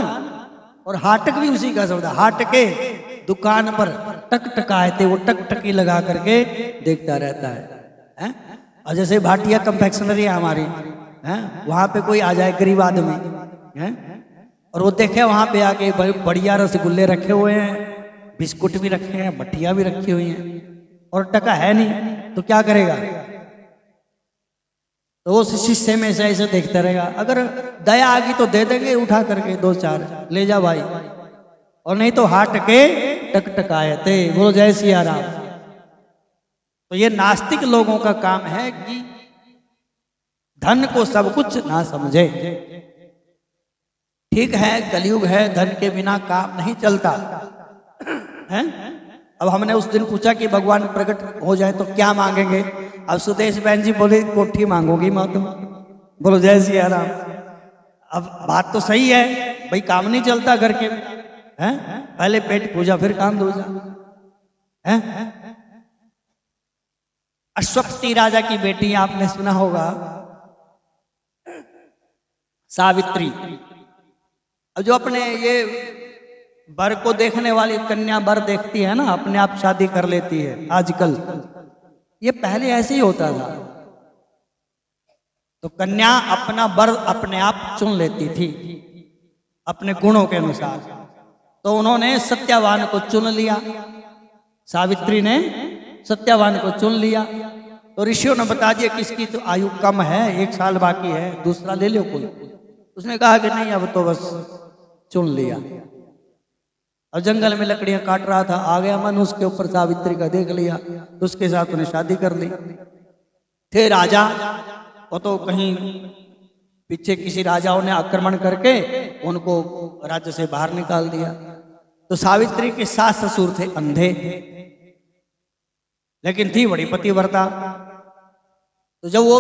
[SPEAKER 1] और हाटक भी उसी का शब्द है। हाट के दुकान पर टकटकायते, वो टकटकी लगा करके देखता रहता है। और जैसे भाटिया कंफेक्शनरी है हमारी, वहां पे कोई आ जाए गरीब आदमी है, और वो देखे वहां पे आके बढ़िया रसगुल्ले रखे हुए हैं, बिस्कुट भी रखे हैं, मट्टियां भी रखी हुई हैं, और टका है नहीं, तो क्या करेगा? तो वो शीशे में से ऐसे देखता रहेगा। अगर दया आ गई तो दे देंगे उठा करके 2-4, ले जा भाई, और नहीं तो हाट के टकटकायते। बोलो जय सिया राम। तो ये नास्तिक लोगों का काम है कि धन को सब कुछ ना समझे। ठीक है, कलयुग है, धन के बिना काम नहीं चलता है। अब हमने उस दिन पूछा कि भगवान प्रकट हो जाए तो क्या मांगेंगे? अब सुदेश बहन जी बोले कोठी मांगोगी माँ तुम। बोलो जय सिया राम। अब बात तो सही है भाई, काम नहीं चलता घर के, हैं? पहले पेट पूजा फिर काम दूजा, हैं? अश्वपति राजा की बेटी आपने सुना होगा सावित्री। अब जो अपने ये वर को देखने वाली कन्या वर देखती है ना, अपने आप शादी कर लेती है आजकल। ये पहले ऐसे ही होता था। तो कन्या अपना वर अपने आप चुन लेती थी अपने गुणों के अनुसार। तो उन्होंने सत्यवान को चुन लिया, सावित्री ने सत्यवान को चुन लिया। तो ऋषियों ने बता दिया कि इसकी तो आयु कम है, 1 साल बाकी है, दूसरा ले लो कोई। उसने कहा कि नहीं, अब तो बस चुन लिया। अब जंगल में लकड़ियां काट रहा था, आ गया मन उसके ऊपर, सावित्री का देख लिया, तो उसके साथ उन्हें शादी कर ली। थे राजा, वो तो कहीं पीछे किसी राजाओं ने आक्रमण करके उनको राज्य से बाहर निकाल दिया। तो सावित्री के सास ससुर थे अंधे, लेकिन थी बड़ी पतिव्रता। तो जब वो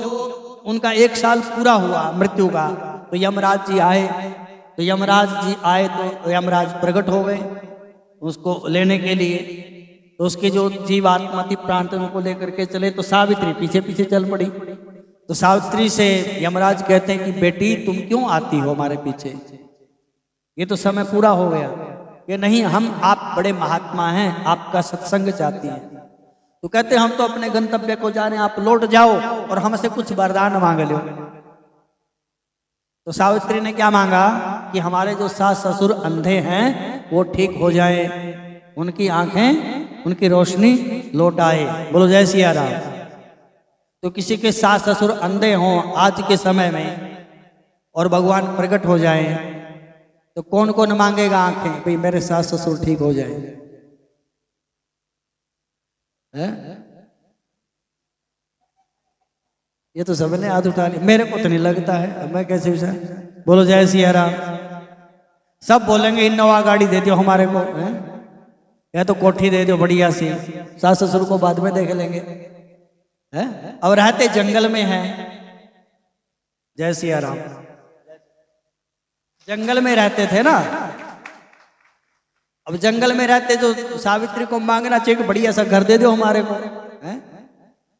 [SPEAKER 1] उनका 1 साल पूरा हुआ मृत्यु का, तो यमराज जी आए। तो यमराज जी आए तो यमराज प्रकट हो गए उसको लेने के लिए। तो उसके जो जीवात्मा थी, प्राण थे, उनको लेकर के चले। तो सावित्री पीछे पीछे चल पड़ी। तो सावित्री से यमराज कहते हैं कि बेटी तुम क्यों आती हो हमारे पीछे, ये तो समय पूरा हो गया। ये नहीं, हम आप बड़े महात्मा हैं, आपका सत्संग चाहती हैं। तो कहते हम तो अपने गंतव्य को जा रहे हैं, आप लौट जाओ और हमसे कुछ वरदान मांग लो। तो सावित्री ने क्या मांगा कि हमारे जो सास ससुर अंधे हैं वो ठीक हो जाए, उनकी आंखें, उनकी रोशनी लौट आए। बोलो जय सिया राम। तो किसी के सास ससुर अंधे हों आज के समय में और भगवान प्रकट हो जाए, तो कौन कौन मांगेगा आंखें, भाई मेरे सास ससुर ठीक हो जाए? है? ये तो सबने हाथ उठा लिया, मेरे को तो नहीं लगता है, अब मैं कैसे विचार। बोलो जय सिया राम। सब बोलेंगे इनोवा गाड़ी दे दो हमारे को, है? या तो कोठी दे दो बढ़िया सी, सास ससुर को बाद में देख लेंगे, है? अब रहते जंगल में हैं। जय सिया राम। जंगल में रहते थे ना। अब जंगल में रहते जो सावित्री को मांगना चाहिए कि बढ़िया सा घर दे दो हमारे को, है?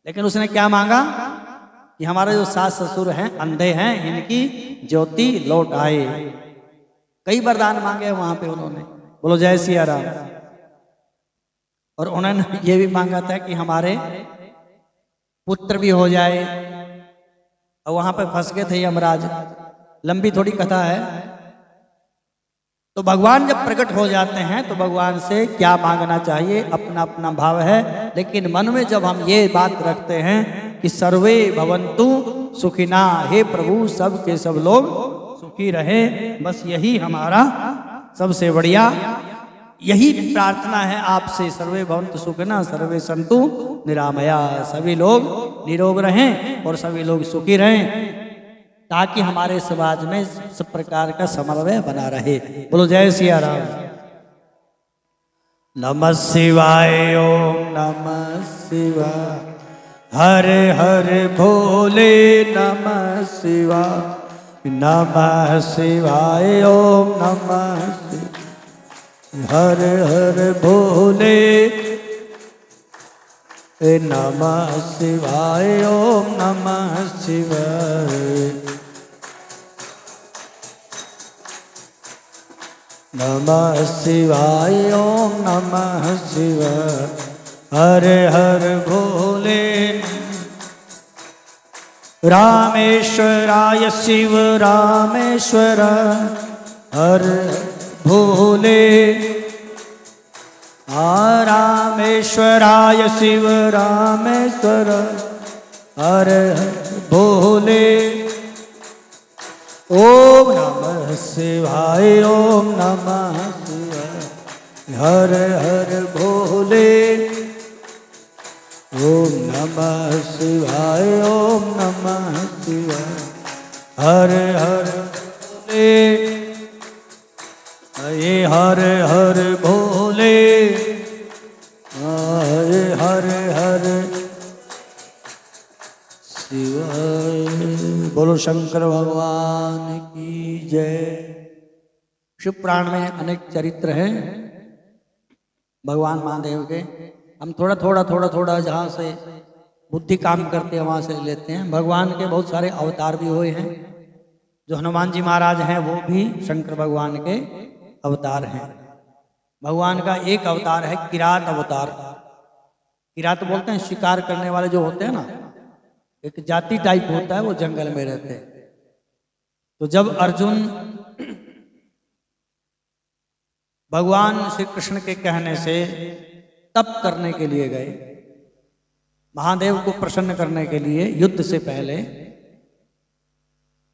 [SPEAKER 1] लेकिन उसने क्या मांगा कि हमारे जो सास ससुर हैं अंधे हैं, इनकी ज्योति लौट आए। कई वरदान मांगे वहां पे उन्होंने। बोलो जय सिया राम। और उन्होंने ये भी मांगा था कि हमारे पुत्र भी हो जाए। और वहां पे फंस गए थे यमराज। लंबी थोड़ी कथा है। तो भगवान जब प्रकट हो जाते हैं तो भगवान से क्या मांगना चाहिए अपना अपना भाव है। लेकिन मन में जब हम ये बात रखते हैं कि सर्वे भवन्तु सुखिना, हे प्रभु सब के सब लोग सुखी रहे, बस यही हमारा सबसे बढ़िया, यही प्रार्थना है आपसे। सर्वे भवन्तु सुखिना सर्वे सन्तु निरामया, सभी लोग निरोग रहें और सभी लोग सुखी रहें, ताकि हमारे समाज में सब प्रकार का समन्वय बना रहे। बोलो जय सिया राम। नमः शिवाय। ओम नमः शिवाय। हर हर भोले नमः शिवाय। नमः शिवाय। ओम नमः शिवाय। हर हर भोले नमः शिवाय। ओम नमः शिवाय। नमः शिवाय। ओम नमः शिवाय। हर हर भोले। रामेश्वराय शिव रामेश्वर, हर भोले। रामेश्वराय शिव रामेश्वर, हर भोले। ओम नमः शिवाय। ओम नमः शिवाय। हर हर भोले। ओम नमः शिवाय। ओम नमः शिवाय। हर हर भोले। हर हर भोले। हर हर शिवाय। बोलो शंकर भगवान की जय। शिव पुराण में अनेक चरित्र हैं भगवान महादेव के। हम थोड़ा थोड़ा जहाँ से बुद्धि काम करते हैं वहां से लेते हैं। भगवान के बहुत सारे अवतार भी हुए हैं। जो हनुमान जी महाराज हैं वो भी शंकर भगवान के अवतार हैं। भगवान का एक अवतार है किरात अवतार। किरात बोलते हैं शिकार करने वाले जो होते हैं ना, एक जाति टाइप होता है, वो जंगल में रहते हैं। तो जब अर्जुन भगवान श्री कृष्ण के कहने से तप करने के लिए गए, महादेव को प्रसन्न करने के लिए युद्ध से पहले,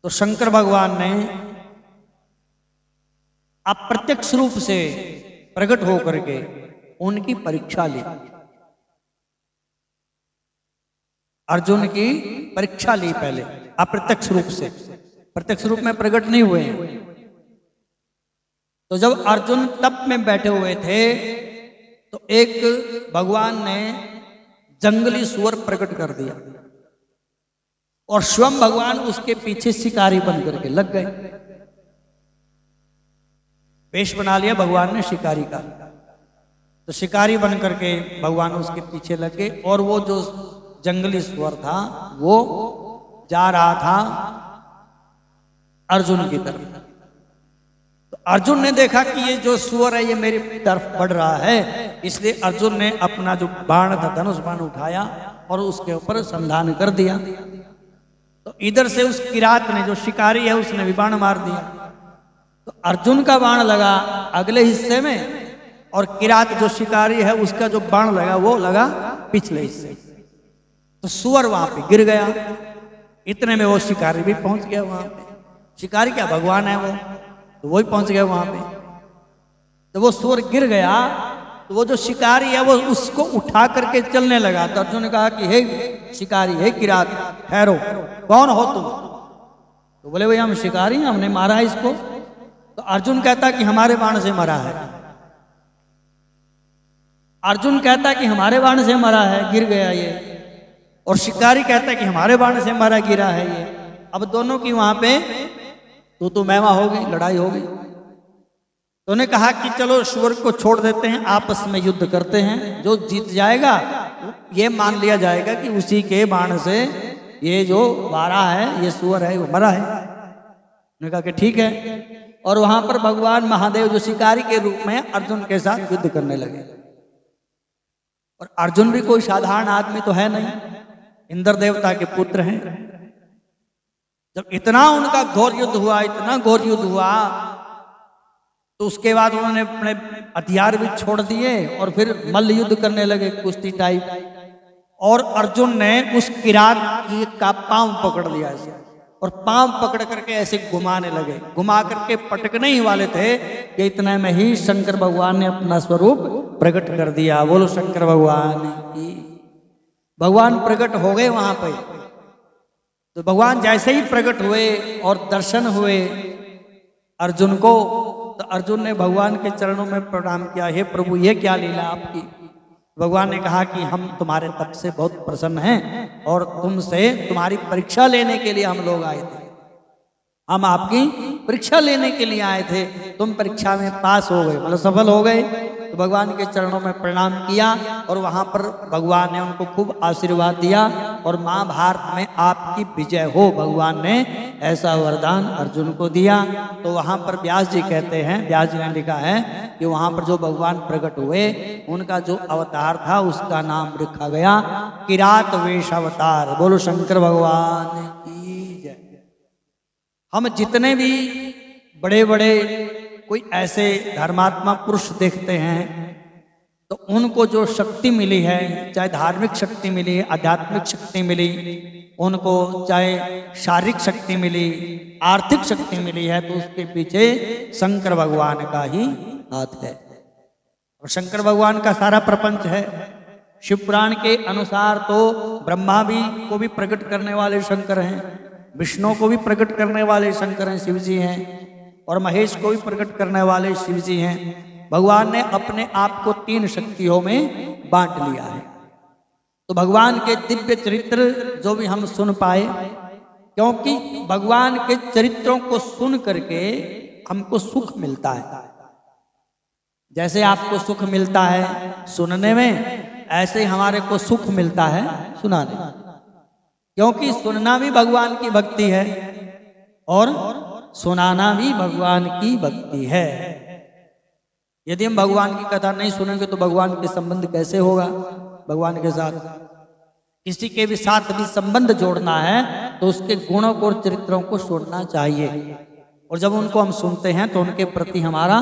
[SPEAKER 1] तो शंकर भगवान ने अप्रत्यक्ष रूप से प्रकट होकर के उनकी परीक्षा ली। अर्जुन की परीक्षा ली पहले अप्रत्यक्ष रूप से, प्रत्यक्ष रूप में प्रकट नहीं हुए। तो जब अर्जुन तप में बैठे हुए थे तो एक भगवान ने जंगली सुअर प्रकट कर दिया और स्वयं भगवान उसके पीछे शिकारी बन करके लग गए। वेश बना लिया भगवान ने शिकारी का, तो शिकारी बन करके भगवान उसके पीछे लग गए और वो जो जंगली सुअर था वो जा रहा था अर्जुन की तरफ। तो अर्जुन ने देखा कि ये जो सुअर है ये मेरी तरफ बढ़ रहा है, इसलिए अर्जुन ने अपना जो बाण था धनुष बाण उठाया और उसके ऊपर संधान कर दिया। तो इधर से उस किरात ने, जो शिकारी है, उसने भी बाण मार दिया। तो अर्जुन का बाण लगा अगले हिस्से में और किरात जो शिकारी है उसका जो बाण लगा वो लगा पिछले हिस्से। तो सुअर वहां पे गिर गया। इतने में वो शिकारी भी पहुंच गया वहां पे। शिकारी क्या भगवान है वो, तो वो ही पहुंच गया वहां पे। तो वो सुअर गिर गया तो वो जो शिकारी है वो उसको उठा करके चलने लगा। तो अर्जुन ने कहा कि हे शिकारी, हे किरात, ठहरो, कौन हो तुम? तो बोले भाई हम शिकारी हैं, हमने मारा है इसको। तो अर्जुन कहता कि हमारे बाण से मरा है। अर्जुन कहता कि हमारे बाण से मरा है, गिर गया ये, और शिकारी कहता कि हमारे बाण से मरा गिरा है ये। अब दोनों की वहां पे तो मैमा हो गई, लड़ाई हो गई। तो उन्हें कहा कि चलो सुअर को छोड़ देते हैं, आपस में युद्ध करते हैं, जो जीत जाएगा ये मान लिया जाएगा कि उसी के बाण से ये जो मारा है, ये सुअर है, वो मरा है। उन्होंने कहा कि ठीक है। और वहां पर भगवान महादेव जो शिकारी के रूप में अर्जुन के साथ युद्ध करने लगे। और अर्जुन भी कोई साधारण आदमी तो है नहीं, इंद्र देवता के पुत्र हैं। जब इतना उनका घोर युद्ध हुआ, इतना घोर युद्ध हुआ, तो उसके बाद उन्होंने अपने हथियार भी छोड़ दिए और फिर मल्ल युद्ध करने लगे, कुश्ती टाइप। और अर्जुन ने उस किरात का पांव पकड़ लिया ऐसे, और पांव पकड़ करके ऐसे घुमाने लगे। घुमा करके पटकने ही वाले थे कि इतने में ही शंकर भगवान ने अपना स्वरूप प्रकट कर दिया। बोलो शंकर भगवान की। भगवान प्रकट हो गए वहां पे। तो भगवान जैसे ही प्रकट हुए और दर्शन हुए अर्जुन को, तो अर्जुन ने भगवान के चरणों में प्रणाम किया, हे प्रभु ये क्या लीला आपकी? भगवान ने कहा कि हम तुम्हारे तप से बहुत प्रसन्न हैं और तुमसे तुम्हारी परीक्षा लेने के लिए हम लोग आए थे। हम आपकी परीक्षा लेने के लिए आए थे, तुम परीक्षा में पास हो गए, मतलब सफल हो गए। तो भगवान के चरणों में प्रणाम किया और वहां पर भगवान ने उनको खूब आशीर्वाद दिया और महाभारत में आपकी विजय हो, भगवान ने ऐसा वरदान अर्जुन को दिया। तो वहां पर व्यास जी कहते हैं, व्यास जी ने लिखा है कि वहां पर जो भगवान प्रकट हुए उनका जो अवतार था उसका नाम रखा गया किरात वेश अवतार। बोलो शंकर भगवान की जय। हम जितने भी बड़े बड़े कोई ऐसे धर्मात्मा पुरुष देखते हैं तो उनको जो शक्ति मिली है, चाहे धार्मिक शक्ति मिली, आध्यात्मिक शक्ति मिली, उनको चाहे शारीरिक शक्ति मिली, आर्थिक शक्ति मिली है, तो उसके पीछे शंकर भगवान का ही हाथ है। और शंकर भगवान का सारा प्रपंच है। शिव पुराण के अनुसार तो ब्रह्मा भी को भी प्रकट करने वाले शंकर हैं, विष्णु को भी प्रकट करने वाले शंकर हैं, शिव जी हैं, और महेश को भी प्रकट करने वाले शिव जी हैं। भगवान ने अपने आप को 3 शक्तियों में बांट लिया है। तो भगवान के दिव्य चरित्र जो भी हम सुन पाए, क्योंकि भगवान के चरित्रों को सुन करके हमको सुख मिलता है। जैसे आपको सुख मिलता है सुनने में, ऐसे ही हमारे को सुख मिलता है सुनाने, क्योंकि सुनना भी भगवान की भक्ति है और सुनाना भी भगवान की भक्ति है। यदि हम भगवान की कथा नहीं सुनेंगे तो भगवान के संबंध कैसे होगा? भगवान के साथ किसी के भी साथ भी संबंध जोड़ना है तो उसके गुणों को और चरित्रों को सुनना चाहिए, और जब उनको हम सुनते हैं तो उनके प्रति हमारा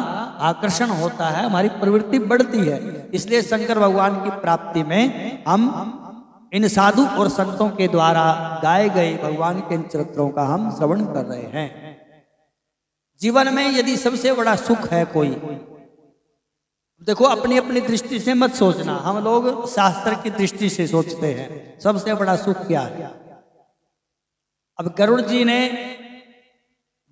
[SPEAKER 1] आकर्षण होता है, हमारी प्रवृत्ति बढ़ती है। इसलिए शंकर भगवान की प्राप्ति में हम इन साधु और संतों के द्वारा गाए गए भगवान के इन चरित्रों का हम श्रवण कर रहे हैं। जीवन में यदि सबसे बड़ा सुख है कोई, देखो अपनी अपनी दृष्टि से मत सोचना, हम लोग शास्त्र की दृष्टि से सोचते हैं सबसे बड़ा सुख क्या है। अब गरुड़ जी ने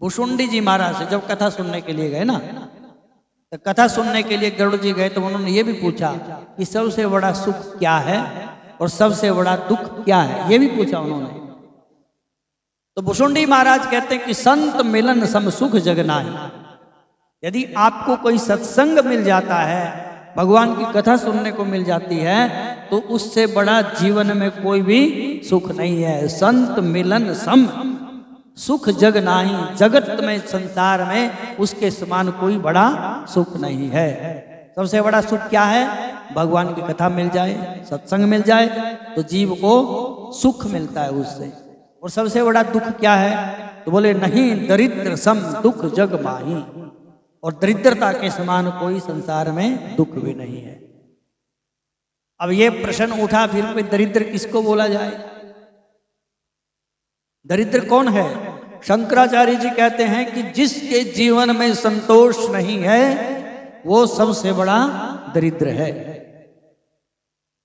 [SPEAKER 1] भुषुंडी जी महाराज से जब कथा सुनने के लिए गए ना, तो कथा सुनने के लिए गरुड़ जी गए तो उन्होंने ये भी पूछा कि सबसे बड़ा सुख क्या है और सबसे बड़ा दुख क्या है, ये भी पूछा उन्होंने। तो भुषुंडी महाराज कहते हैं कि संत मिलन सम सुख जग नाहि। यदि आपको कोई सत्संग मिल जाता है, भगवान की कथा सुनने को मिल जाती है, तो उससे बड़ा जीवन में कोई भी सुख नहीं है। संत मिलन सम सुख जग नाही, जगत में संसार में उसके समान कोई बड़ा सुख नहीं है। सबसे बड़ा सुख क्या है? भगवान की कथा मिल जाए, सत्संग मिल जाए तो जीव को सुख मिलता है उससे। और सबसे बड़ा दुख क्या है? तो बोले नहीं दरिद्र सम दुख जग माही, और दरिद्रता के समान कोई संसार में दुख भी नहीं है। अब ये प्रश्न उठा फिर कोई दरिद्र किसको बोला जाए? दरिद्र कौन है? शंकराचार्य जी कहते हैं कि जिसके जीवन में संतोष नहीं है वो सबसे बड़ा दरिद्र है।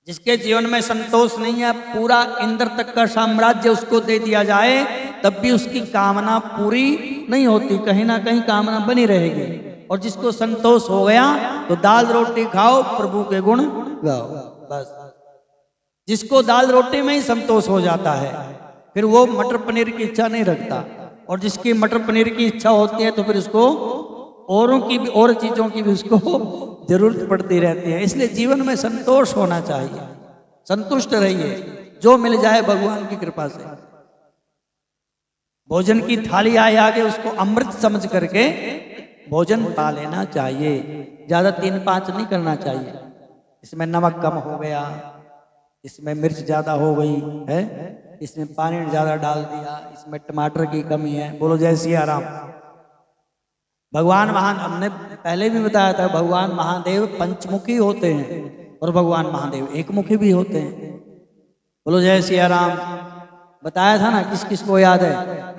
[SPEAKER 1] जिसके जीवन में संतोष नहीं है, पूरा इंद्र तक का साम्राज्य उसको दे दिया जाए तब भी उसकी कामना पूरी नहीं होती, कहीं ना कहीं कामना बनी रहेगी। और जिसको संतोष हो गया तो दाल रोटी खाओ, प्रभु के गुण गाओ, बस। जिसको दाल रोटी में ही संतोष हो जाता है फिर वो मटर पनीर की इच्छा नहीं रखता, और जिसकी मटर पनीर की इच्छा होती है तो फिर उसको औरों की भी और चीजों की भी उसको जरूरत पड़ती रहती है। इसलिए जीवन में संतोष होना चाहिए, संतुष्ट रहिए जो मिल जाए भगवान की कृपा से। भोजन की थाली आए आगे उसको अमृत समझ करके भोजन पा लेना चाहिए, ज्यादा 3-5 नहीं करना चाहिए। इसमें नमक कम हो गया, इसमें मिर्च ज्यादा हो गई है, इसमें पानी ज्यादा डाल दिया, इसमें टमाटर की कमी है, बोलो जय सिया राम। भगवान हमने पहले भी बताया था, भगवान महादेव पंचमुखी होते हैं और भगवान महादेव एकमुखी भी होते हैं। बोलो जय सिया राम। बताया था ना, किस किस को याद है?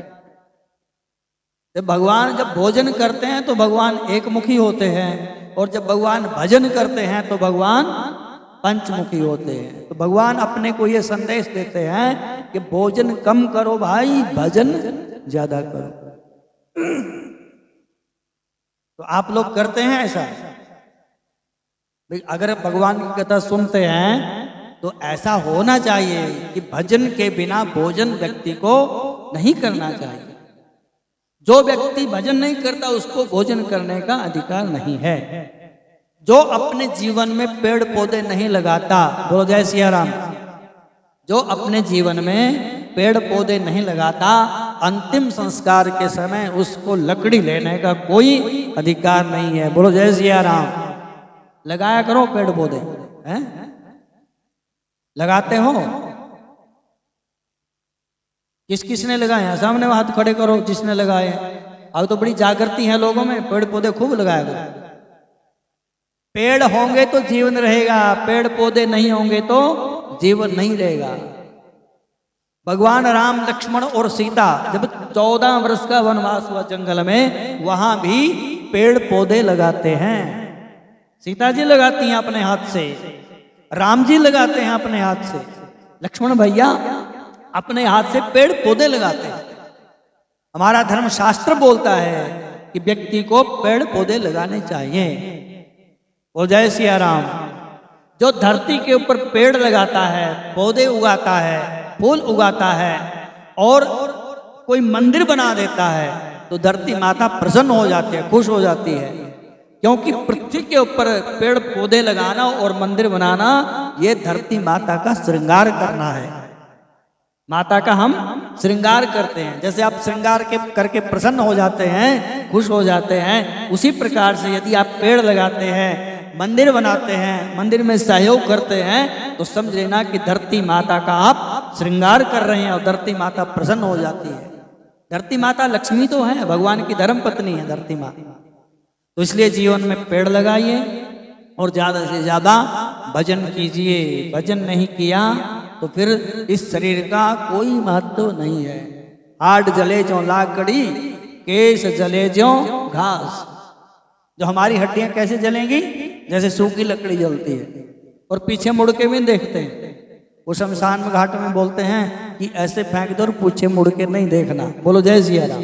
[SPEAKER 1] जब भगवान जब भोजन करते हैं तो भगवान एकमुखी होते हैं, और जब भगवान भजन करते हैं तो भगवान पंचमुखी होते हैं। तो भगवान अपने को ये संदेश देते हैं कि भोजन कम करो भाई, भजन ज्यादा करो। तो आप लोग करते हैं ऐसा? अगर भगवान की कथा सुनते हैं तो ऐसा होना चाहिए कि भजन के बिना भोजन व्यक्ति को नहीं करना चाहिए। जो व्यक्ति भजन नहीं करता उसको भोजन करने का अधिकार नहीं है। जो अपने जीवन में पेड़ पौधे नहीं लगाता, बोलो जय सिया राम, जो अपने जीवन में पेड़ पौधे नहीं लगाता, अंतिम संस्कार के समय उसको लकड़ी लेने का कोई अधिकार नहीं है। बोलो जय सिया राम। लगाया करो पेड़ पौधे, हैं? लगाते हो? किस किस ने लगाए हैं? सामने हाथ खड़े करो जिसने लगाए। अब तो बड़ी जागृति है लोगों में, पेड़ पौधे खूब लगाया करो। पेड़ होंगे तो जीवन रहेगा, पेड़ पौधे नहीं होंगे तो जीवन नहीं रहेगा। भगवान राम, लक्ष्मण और सीता जब 14 वर्ष का वनवास हुआ जंगल में, वहां भी पेड़ पौधे लगाते हैं। सीता जी लगाती हैं अपने हाथ से, राम जी लगाते हैं अपने हाथ से, लक्ष्मण भैया अपने हाथ से पेड़ पौधे लगाते हैं। हमारा धर्म शास्त्र बोलता है कि व्यक्ति को पेड़ पौधे लगाने चाहिए। बोल जय सिया राम। जो धरती के ऊपर पेड़ लगाता है, पौधे उगाता है, फूल उगाता है और कोई मंदिर बना देता है तो धरती माता प्रसन्न हो जाती है, खुश हो जाती है। क्योंकि पृथ्वी के ऊपर पेड़ पौधे लगाना और मंदिर बनाना ये धरती माता का श्रृंगार करना है। माता का हम श्रृंगार करते हैं। जैसे आप श्रृंगार के करके प्रसन्न हो जाते हैं, खुश हो जाते हैं, उसी प्रकार से यदि आप पेड़ लगाते हैं, मंदिर बनाते हैं, मंदिर में सहयोग करते हैं, तो समझ लेना कि धरती माता का आप श्रृंगार कर रहे हैं और धरती माता प्रसन्न हो जाती है। धरती माता लक्ष्मी तो है, भगवान की धर्म पत्नी है धरती माता। तो इसलिए जीवन में पेड़ लगाइए और ज्यादा से ज्यादा भजन कीजिए। भजन नहीं किया तो फिर इस शरीर का कोई महत्व नहीं है। हाड जले जो लाकड़ी, केस जले जो घास। जो हमारी हड्डियां कैसे जलेंगी? जैसे सूखी लकड़ी जलती है। और पीछे मुड़ के भी देखते हैं। वो शमशान में घाट में बोलते हैं कि ऐसे फेंक दो और पीछे मुड़ के नहीं देखना। बोलो जय सिया राम।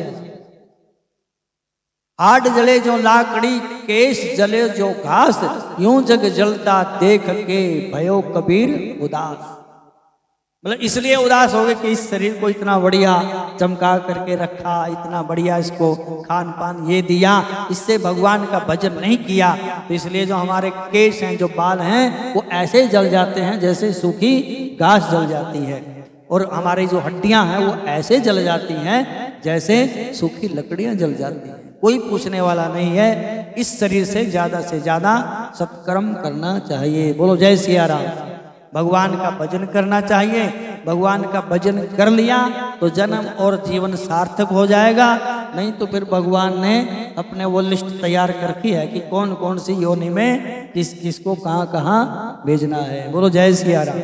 [SPEAKER 1] हाड जले जो लाकड़ी, केस जले जो घास, यूं जग जलता देख के भयो कबीर उदास। मतलब इसलिए उदास हो गए कि इस शरीर को इतना बढ़िया चमका करके रखा, इतना बढ़िया इसको खान पान ये दिया, इससे भगवान का भजन नहीं किया, तो इसलिए जो हमारे केश हैं, जो बाल हैं, वो ऐसे जल जाते हैं जैसे सूखी घास जल जाती है। और हमारी जो हड्डियां हैं वो ऐसे जल जाती हैं जैसे सूखी लकड़ियां जल जाती हैं। कोई पूछने वाला नहीं है। इस शरीर से ज्यादा सत्कर्म करना चाहिए। बोलो जय सिया राम। भगवान का भजन करना चाहिए। भगवान का भजन कर लिया तो जन्म और जीवन सार्थक हो जाएगा। नहीं तो फिर भगवान ने अपने वो लिस्ट तैयार कर रखी है कि कौन कौन सी योनि में किस किस को कहाँ कहाँ भेजना है। बोलो जय सिया राम।